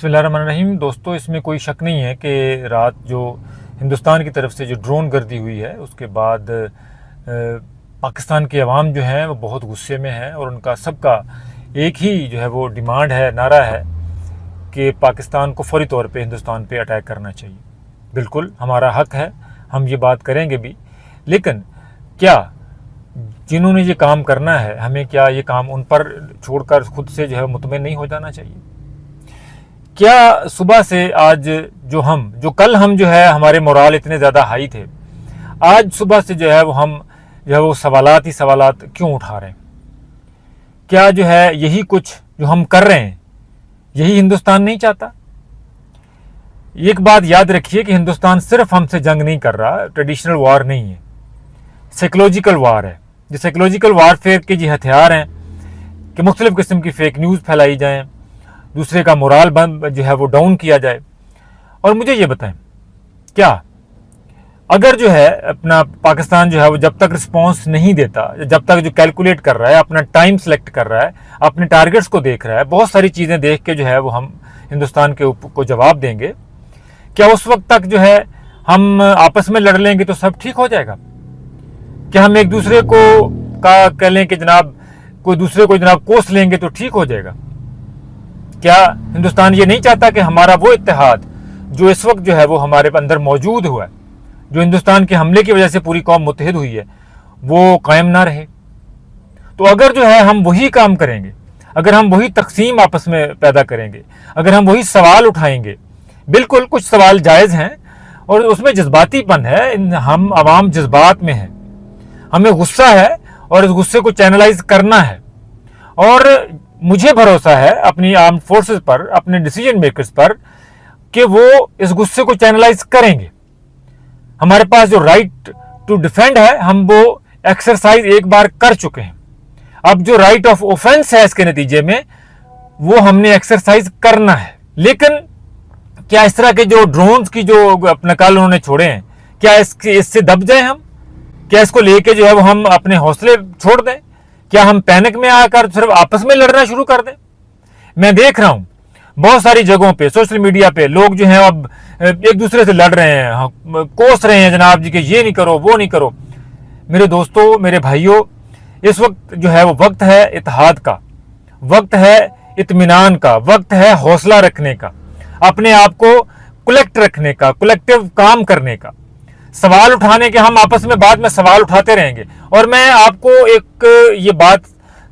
बिस्मिल्लाहिर्रहमानिर्रहीम। दोस्तों, इसमें कोई शक नहीं है कि रात जो हिंदुस्तान की तरफ से जो ड्रोन गर्दी हुई है उसके बाद पाकिस्तान के अवाम जो हैं वो बहुत गुस्से में है और उनका सबका एक ही जो है वो डिमांड है, नारा है कि पाकिस्तान को फौरी तौर पे हिंदुस्तान पे अटैक करना चाहिए। बिल्कुल हमारा हक है, हम ये बात करेंगे भी, लेकिन क्या जिन्होंने ये काम करना है हमें क्या ये काम उन पर छोड़कर खुद से जो है मुतमईन नहीं हो जाना चाहिए? क्या सुबह से आज जो कल हम जो है हमारे मोराल इतने ज़्यादा हाई थे, आज सुबह से जो है वो हम जो है वो सवालात ही सवालात क्यों उठा रहे हैं? क्या जो है यही कुछ जो हम कर रहे हैं यही हिंदुस्तान नहीं चाहता? एक बात याद रखिए कि हिंदुस्तान सिर्फ हमसे जंग नहीं कर रहा, ट्रेडिशनल वार नहीं है, साइकोलॉजिकल वार है। जो साइकोलॉजिकल वारफेयर के जो हथियार हैं कि मुख्तलिफ़ किस्म की फ़ेक न्यूज़ फैलाई जाएँ, दूसरे का मोराल जो है वो डाउन किया जाए। और मुझे ये बताएं, क्या अगर जो है अपना पाकिस्तान जो है वो जब तक रिस्पांस नहीं देता, जब तक जो कैलकुलेट कर रहा है, अपना टाइम सेलेक्ट कर रहा है, अपने टारगेट्स को देख रहा है, बहुत सारी चीज़ें देख के जो है वो हम हिंदुस्तान के को जवाब देंगे, क्या उस वक्त तक जो है हम आपस में लड़ लेंगे तो सब ठीक हो जाएगा? क्या हम एक दूसरे को कह लें कि जनाब कोई दूसरे को जनाब कोस लेंगे तो ठीक हो जाएगा? क्या हिंदुस्तान ये नहीं चाहता कि हमारा वो इत्तेहाद जो इस वक्त जो है वो हमारे अंदर मौजूद हुआ है, जो हिंदुस्तान के हमले की वजह से पूरी कौम मुत्तहिद हुई है, वो कायम ना रहे? तो अगर जो है हम वही काम करेंगे, अगर हम वही तकसीम आपस में पैदा करेंगे, अगर हम वही सवाल उठाएंगे, बिल्कुल कुछ सवाल जायज़ हैं और उसमें जज्बातीपन है, हम आवाम जज्बात में हैं, हमें गुस्सा है और इस गुस्से को चैनलाइज करना है। और मुझे भरोसा है अपनी आर्म्ड फोर्सेस पर, अपने डिसीजन मेकर्स पर, कि वो इस गुस्से को चैनलाइज करेंगे। हमारे पास जो राइट टू डिफेंड है हम वो एक्सरसाइज एक बार कर चुके हैं। अब जो राइट ऑफ ऑफेंस है इसके नतीजे में वो हमने एक्सरसाइज करना है। लेकिन क्या इस तरह के जो ड्रोन्स की जो अपने कल उन्होंने छोड़े हैं, क्या इससे दब जाए हम? क्या इसको लेके जो है वो हम अपने हौसले छोड़ दें? क्या हम पैनिक में आकर सिर्फ आपस में लड़ना शुरू कर दें? मैं देख रहा हूं बहुत सारी जगहों पे, सोशल मीडिया पे लोग जो हैं अब एक दूसरे से लड़ रहे हैं, कोस रहे हैं जनाब जी कि ये नहीं करो, वो नहीं करो। मेरे दोस्तों, मेरे भाइयों, इस वक्त जो है वो वक्त है इत्तेहाद का, वक्त है इत्मीनान का, वक्त है हौसला रखने का, अपने आप को कलेक्ट रखने का, कलेक्टिव काम करने का, सवाल उठाने के। हम आपस में बाद में सवाल उठाते रहेंगे और मैं आपको एक ये बात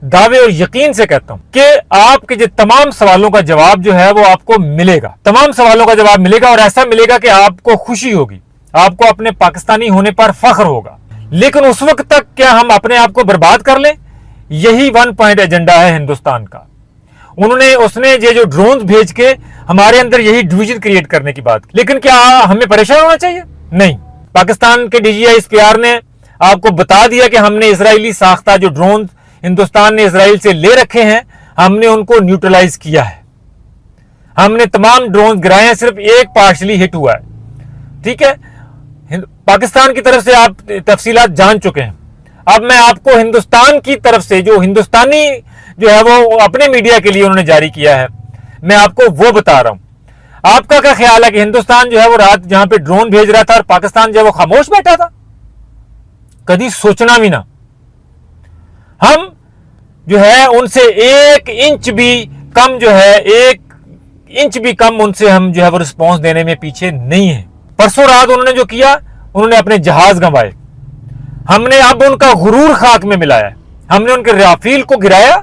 दावे और यकीन से कहता हूं कि आपके जो तमाम सवालों का जवाब जो है वो आपको मिलेगा, तमाम सवालों का जवाब मिलेगा और ऐसा मिलेगा कि आपको खुशी होगी, आपको अपने पाकिस्तानी होने पर फख्र होगा। लेकिन उस वक्त तक क्या हम अपने आप को बर्बाद कर लें? यही 1 पॉइंट एजेंडा है हिंदुस्तान का। उसने ये जो ड्रोन्स भेज के हमारे अंदर यही डिवीजन क्रिएट करने की बात की। लेकिन क्या हमें परेशान होना चाहिए? नहीं। पाकिस्तान के DGI इस्पियार ने आपको बता दिया कि हमने इजरायली साख्ता जो ड्रोन हिंदुस्तान ने इजराइल से ले रखे हैं, हमने उनको न्यूट्रलाइज किया है। हमने तमाम ड्रोन गिराए हैं, सिर्फ एक पार्शली हिट हुआ है। ठीक है, पाकिस्तान की तरफ से आप तफसीलात जान चुके हैं। अब मैं आपको हिंदुस्तान की तरफ से जो हिंदुस्तानी जो है वो अपने मीडिया के लिए उन्होंने जारी किया है, मैं आपको वो बता रहा हूं। आपका क्या ख्याल है कि हिंदुस्तान जो है वो रात जहां पे ड्रोन भेज रहा था और पाकिस्तान जो है वो खामोश बैठा था? कभी सोचना भी ना। हम जो है उनसे 1 इंच भी कम जो है 1 इंच भी कम उनसे हम जो है वो रिस्पॉन्स देने में पीछे नहीं है। परसों रात उन्होंने जो किया, उन्होंने अपने जहाज गंवाए, हमने अब उनका गुरूर खाक में मिलाया, हमने उनके राफेल को गिराया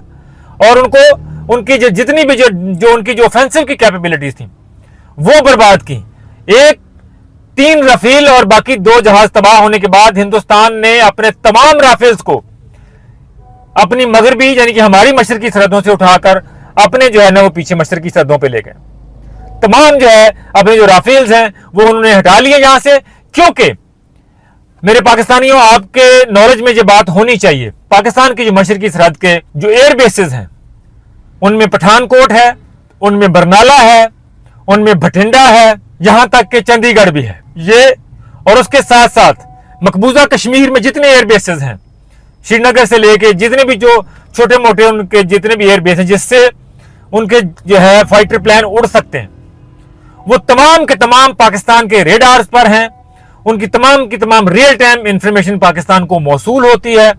और उनकी जितनी भी जो उनकी जो ऑफेंसिव की कैपेबिलिटीज थी वो बर्बाद की। 3 राफेल और बाकी 2 जहाज तबाह होने के बाद हिंदुस्तान ने अपने तमाम राफेल्स को अपनी मगरबी यानी कि हमारी मशरकी सरहदों से उठाकर अपने जो है ना वो पीछे मशरकी सरहदों पे ले गए। तमाम जो है अपने जो राफेल्स हैं वो उन्होंने हटा लिए यहां से, क्योंकि मेरे पाकिस्तानियों, आपके नॉलेज में ये बात होनी चाहिए, पाकिस्तान की जो मशरकी सरहद के जो एयर बेसिस हैं उनमें पठानकोट है, उनमें बरनाला है, उनमें भटिंडा है, यहां तक के चंडीगढ़ भी है ये। और उसके साथ साथ मकबूजा कश्मीर में जितने एयर बेसेस हैं, श्रीनगर से लेके जितने भी जो छोटे मोटे उनके जितने भी एयर बेस हैं जिससे उनके जो है फाइटर प्लेन उड़ सकते हैं, वो तमाम के तमाम पाकिस्तान के रेडार्स पर हैं, उनकी तमाम की तमाम रियल टाइम इंफॉर्मेशन पाकिस्तान को मौसूल होती है।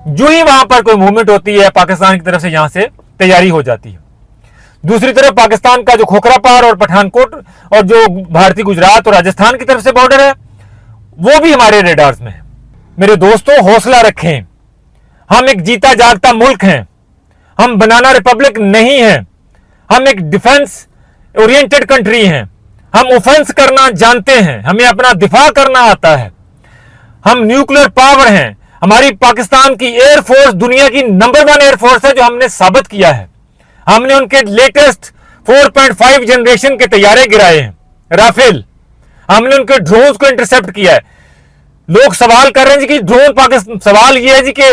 जो ही वहां पर कोई मूवमेंट होती है पाकिस्तान की तरफ से यहां से तैयारी हो जाती है। दूसरी तरफ पाकिस्तान का जो खोखरापार और पठानकोट और जो भारतीय गुजरात और राजस्थान की तरफ से बॉर्डर है वो भी हमारे रेडार्स में है। मेरे दोस्तों, हौसला रखें, हम एक जीता जागता मुल्क हैं, हम बनाना रिपब्लिक नहीं है, हम एक डिफेंस ओरिएंटेड कंट्री हैं, हम ऑफेंस करना जानते हैं, हमें अपना दिफा करना आता है, हम न्यूक्लियर पावर हैं, हमारी पाकिस्तान की एयरफोर्स दुनिया की नंबर 1 एयरफोर्स है, जो हमने साबित किया है। हमने उनके लेटेस्ट 4.5 जनरेशन के तैयारे गिराए हैं, राफेल, हमने उनके ड्रोन्स को इंटरसेप्ट किया है। लोग सवाल कर रहे हैं जी कि ड्रोन पाकिस्तान, सवाल ये है जी कि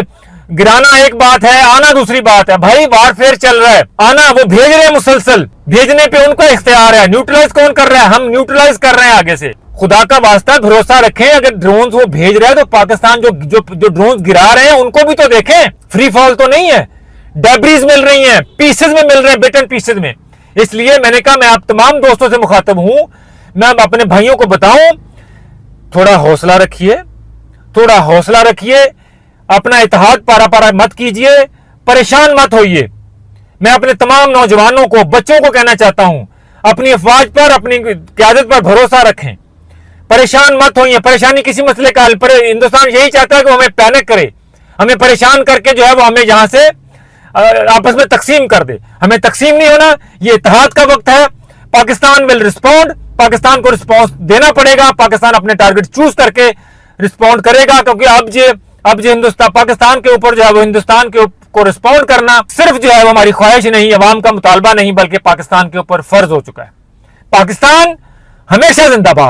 गिराना एक बात है, आना दूसरी बात है। भाई वारफेयर चल रहा है, आना वो भेज रहे हैं, मुसलसल भेजने पे उनका इख्तियार है। न्यूट्रलाइज कौन कर रहा है? हम न्यूट्रलाइज कर रहे हैं आगे से। खुदा का वास्ता भरोसा रखें, अगर ड्रोन्स वो भेज रहा है तो पाकिस्तान जो ड्रोन्स गिरा रहे हैं उनको भी तो देखें, फ्री फॉल तो नहीं है, डेब्रीज मिल रही हैं, पीसेज में मिल रहे हैं, बिट एंड पीसेज में। इसलिए मैंने कहा मैं आप तमाम दोस्तों से मुखातब हूं, मैं अपने भाइयों को बताऊं, थोड़ा हौसला रखिए, थोड़ा हौसला रखिए, अपना इत्तेहाद पारा पारा मत कीजिए, परेशान मत होइए। मैं अपने तमाम नौजवानों को, बच्चों को कहना चाहता हूं, अपनी अफवाज पर, अपनी क़यादत पर भरोसा रखें, परेशान मत होइए। परेशानी किसी मसले का हल पर हिंदुस्तान यही चाहता है कि हमें पैनिक करे, हमें परेशान करके जो है वो हमें यहां से आपस में तकसीम कर दे। हमें तकसीम नहीं होना, ये इत्तेहाद का वक्त है। पाकिस्तान विल रिस्पॉन्ड, पाकिस्तान को रिस्पॉन्स देना पड़ेगा, पाकिस्तान अपने टारगेट चूज करके रिस्पॉन्ड करेगा, क्योंकि अब जो हिंदुस्तान पाकिस्तान के ऊपर जो है वो हिंदुस्तान को रिस्पॉन्ड करना सिर्फ जो है वो हमारी ख्वाहिश नहीं, अवाम का मुतालबा नहीं, बल्कि पाकिस्तान के ऊपर फर्ज हो चुका है। पाकिस्तान हमेशा जिंदाबाद।